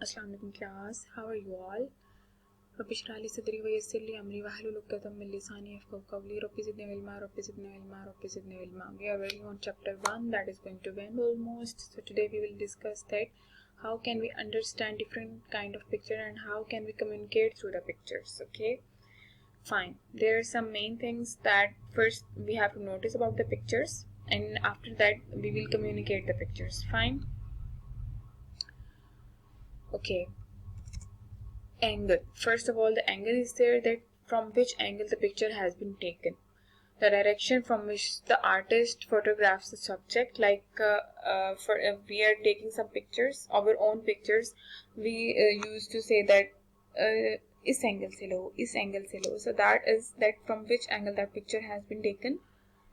Assalamu alaikum class, how are you all? Rabbi shrah li sadri wa yassir li amri wahlul 'uqdatam min lisani yafqahu qawli. Rabbi zidni ilma, Rabbi zidni ilma, Rabbi zidni ilma. We are working on chapter 1 that is going to end almost. So today we will discuss that how can we understand different kind of picture and how can we communicate through the pictures. Okay, fine. There are some main things that first we have to notice about the pictures, and after that we will communicate the pictures. Fine. Okay, angle. First of all, the angle is there, that from which angle the picture has been taken. The direction from which the artist photographs the subject, like for we are taking some pictures, our own pictures, we used to say that is angle se lo, is angle se lo. So that is that from which angle that picture has been taken.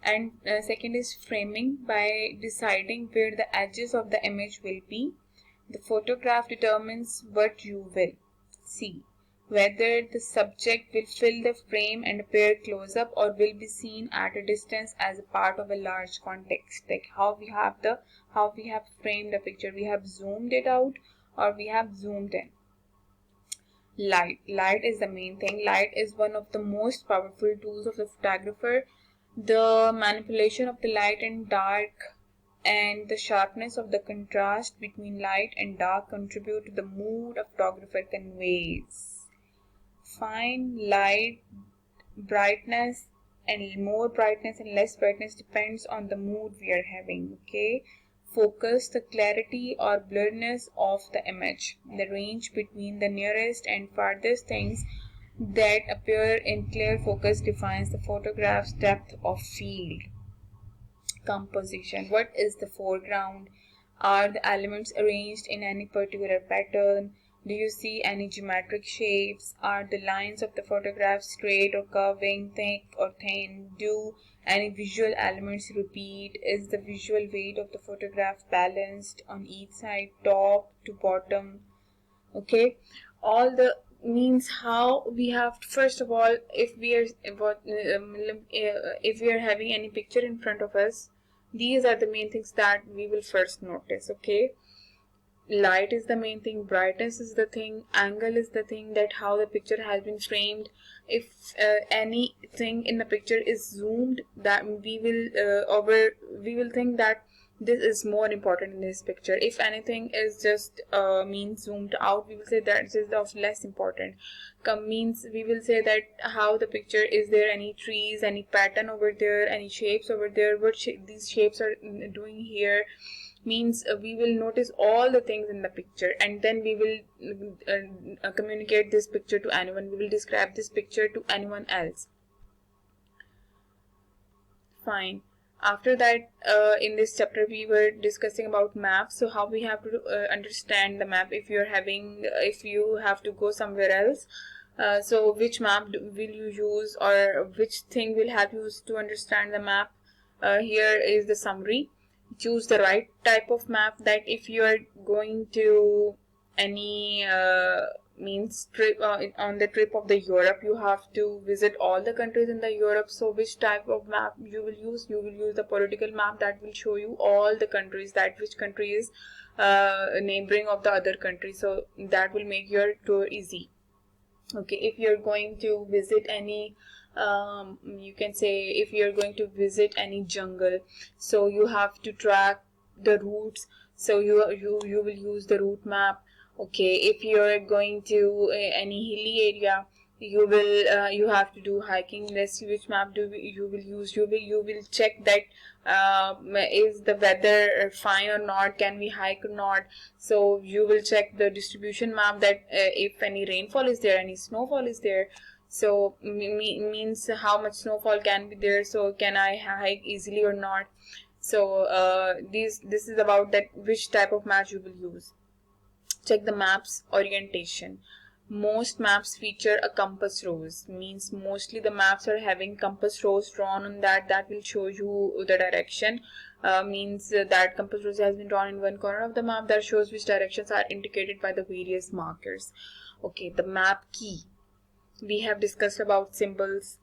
And second is framing, by deciding where the edges of the image will be. The photograph determines what you will see, whether the subject will fill the frame and appear close up or will be seen at a distance as a part of a large context. Like how we have framed the picture, we have zoomed it out or we have zoomed in. Light is the main thing. Light is one of the most powerful tools of the photographer. The manipulation of the light and dark and the sharpness of the contrast between light and dark contribute to the mood a photographer conveys. Fine. Light, brightness, and more brightness and less brightness depends on the mood we are having. Okay, focus, the clarity or blurriness of the image, the range between the nearest and farthest things that appear in clear focus defines the photograph's depth of field. Composition. What is the foreground? Are the elements arranged in any particular pattern? Do you see any geometric shapes? Are the lines of the photograph straight or curving, thick or thin? Do any visual elements repeat? Is the visual weight of the photograph balanced on each side, top to bottom? Okay, all the means how we have to, first of all, if we are having any picture in front of us, these are the main things that we will first notice. Okay, light is the main thing, brightness is the thing, angle is the thing, that how the picture has been framed. If anything in the picture is zoomed, that we will think that this is more important in this picture. If anything is just means zoomed out, we will say that this is of less important. Means we will say that how the picture is there, any trees, any pattern over there, any shapes over there, what these shapes are doing here. Means we will notice all the things in the picture, and then we will communicate this picture to anyone. We will describe this picture to anyone else. Fine. After that, in this chapter we were discussing about maps. So how we have to understand the map if you have to go somewhere else. So which map will you use, or which thing will help you to understand the map? Here is the summary. Choose the right type of map. That if you are going to any means trip on the trip of the Europe, you have to visit all the countries in the Europe. So which type of map you will use? You will use the political map that will show you all the countries, that which country is neighboring of the other country. So that will make your tour easy. Okay, if you're going to visit any you can say if you're going to visit any jungle, so you have to track the routes, so you will use the route map. Okay, if you're going to any hilly area, you have to do hiking. Let's see which map you will use. You will check that is the weather fine or not, can we hike or not. So you will check the distribution map, that if any rainfall is there, any snowfall is there. So means how much snowfall can be there, so can I hike easily or not. So this is about that which type of map you will use. Check the map's orientation. Most maps feature a compass rose. Means mostly the maps are having compass rose drawn on that will show you the direction. Means that compass rose has been drawn in one corner of the map, that shows which directions are indicated by the various markers. Okay, the map key. We have discussed about symbols,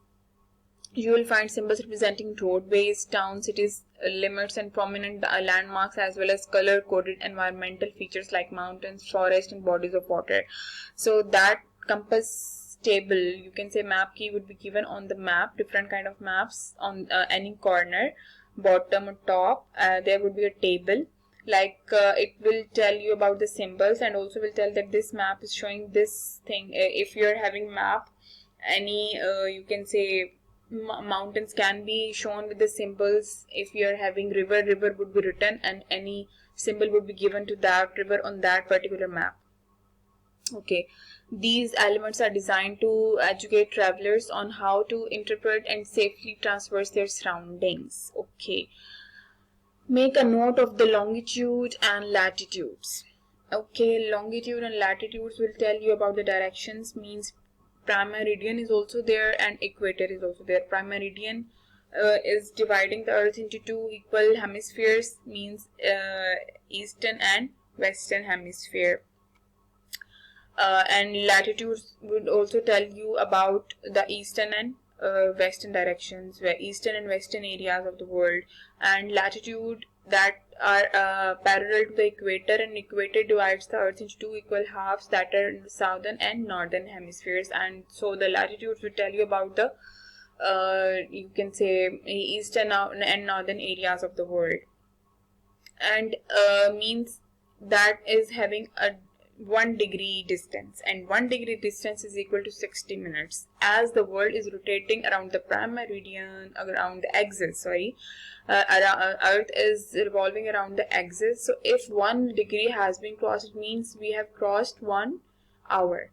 You will find symbols representing roadways, towns, cities, limits, and prominent landmarks, as well as color-coded environmental features like mountains, forests, and bodies of water. So that compass table, you can say map key, would be given on the map, different kind of maps on any corner, bottom or top. There would be a table. Like it will tell you about the symbols, and also will tell that this map is showing this thing. If you're having map, any you can say mountains can be shown with the symbols. If you are having river, river would be written and any symbol would be given to that river on that particular map. Okay, these elements are designed to educate travelers on how to interpret and safely traverse their surroundings. Okay, make a note of the longitude and latitudes. Okay, longitude and latitudes will tell you about the directions, means prime meridian is also there and equator is also there. Prime meridian is dividing the earth into two equal hemispheres, means eastern and western hemisphere. And latitudes would also tell you about the eastern and western directions, where eastern and western areas of the world, and latitude that are parallel to the equator, and equator divides the earth into two equal halves that are in the southern and northern hemispheres. And so the latitudes will tell you about the you can say eastern and northern areas of the world, and means that is having a 1 degree distance, and 1 degree distance is equal to 60 minutes, as the world is rotating around the prime meridian, around the axis, Earth is revolving around the axis. So if 1 degree has been crossed, it means we have crossed 1 hour,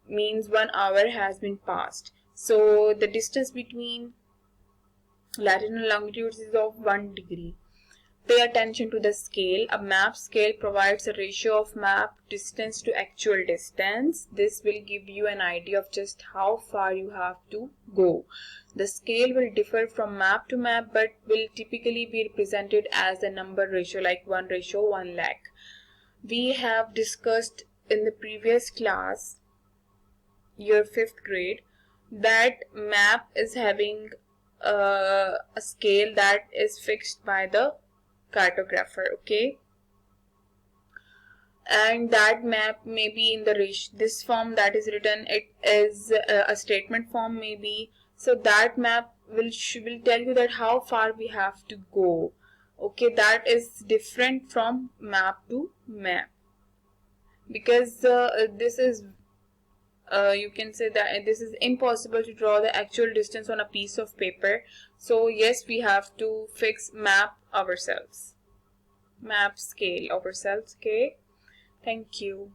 means 1 hour has been passed. So the distance between latitude and longitude is of 1 degree. Pay attention to the scale. A map scale provides a ratio of map distance to actual distance. This will give you an idea of just how far you have to go. The scale will differ from map to map, but will typically be represented as a number ratio, like 1:1 lakh. We have discussed in the previous class, your 5th grade, that map is having a scale that is fixed by the cartographer. Okay, and that map may be in the this form that is written, it is a statement form maybe. So that map will tell you that how far we have to go. Okay, that is different from map to map, because this is you can say that this is impossible to draw the actual distance on a piece of paper. So yes, we have to fix map ourselves, map scale ourselves. Okay, thank you.